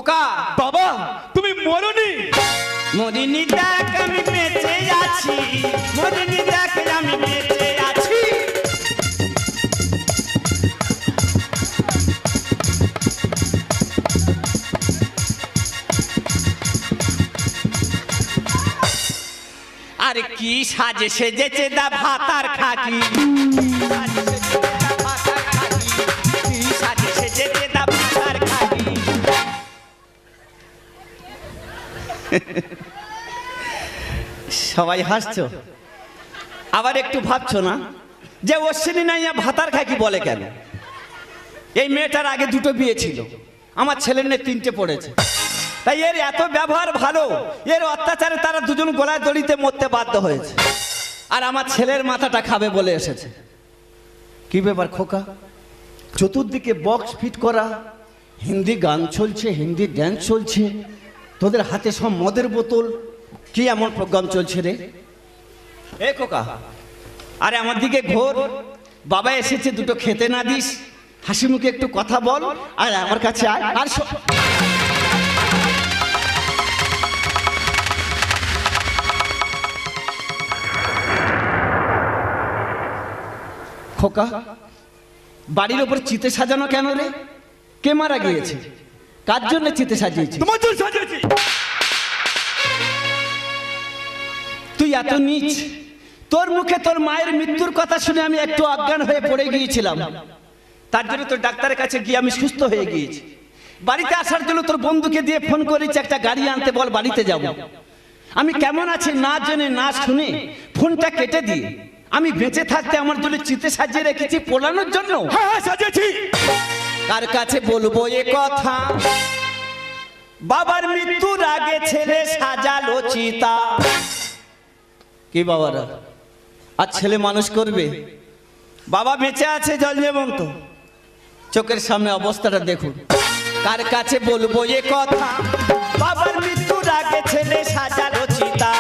খোকা বাবা তুমি মরনি? মরিনি দেখ আমি বেঁচে আছি, মরিনি দেখ আমি বেঁচে আছি। আরে কি সাজে সেজেছে দা ভাতার খাকি, কি সাজে সেজেছে দা ভাতার খাকি। সবাই হাসছো, আবার একটু ভাবছো না যে অশ্বিনী নাইয়া ভাতার খাকি বলে কেন? এই মেয়েটার আগে দুটো বিয়ে ছিল, আমার ছেলের মেয়ে তিনটে পড়েছে, তাই এর এত ব্যবহার ভালো, এর অত্যাচারে তারা দুজন গলায় দড়িতে মরতে বাধ্য হয়েছে, আর আমার ছেলের মাথাটা খাবে বলে এসেছে। কি ব্যাপার খোকা? চতুর্দিকে বক্স ফিট করা, হিন্দি গান চলছে, হিন্দি ড্যান্স চলছে, তোদের হাতে সব মদের বোতল, কি এমন প্রোগ্রাম চলছে রে? এ খোকা, আরে আমার দিকে ঘোর, বাবা এসেছে, দুটো খেতে না দিস, হাসি মুখে একটু কথা বল, আর আমার কাছে আয়। আর খোকা, বাড়ির ওপর চিতে সাজানো কেন রে? কে মারা গিয়েছে? কার জন্য চিতে সাজিয়েছি? তোমার জন্য সাজিয়েছি। তুই এত নীচ, তোর মুখে তোর মায়ের মৃত্যুর কথা শুনে আমি একটু অজ্ঞান হয়ে পড়ে গিয়েছিলাম, তার জন্য তোর ডাক্তারের কাছে গিয়ে আমি সুস্থ হয়ে গিয়েছি। বাড়িতে আসার জন্য তোর বন্ধুকে দিয়ে ফোন করেছি, একটা গাড়ি আনতে বল, বাড়িতে যাব। আমি কেমন আছি না জেনে না শুনে ফোনটা কেটে দিয়ে আমি বেঁচে থাকতে আমার জন্য চিতে সাজিয়ে রেখেছি পোড়ানোর জন্য। হ্যাঁ সাজিয়েছি। কার কাছে বলবো এ কথা? বাবার মৃত্যুর আগে ছেলে সাজালো চিতা। কি বাবারা, আর ছেলে মানুষ করবে? বাবা বেঁচে আছে জল যেমন্ত, চোখের সামনে অবস্থাটা দেখুন। কার কাছে বলবো এ কথা? বাবার মৃত্যুর আগে ছেলে সাজালো চিতা,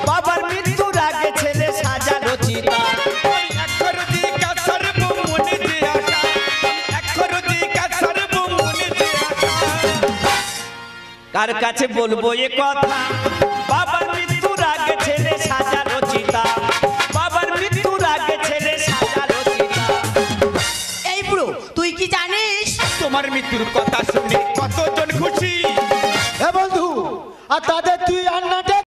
বাবার মৃত্যুর আগে ছেলে সাজালো চিতা। কার কাছে বলবো এ কথা? বাবার মৃত্যুর আগে ছেলে সাজালো চিতা, বাবার মৃত্যুর আগে ছেলে সাজালো চিতা। এই বুড়ো, তুই কি জানিস তোমার মৃত্যুর কথা শুনে কতজন খুশি? এ বন্ধু, আর তাদের তুই আর না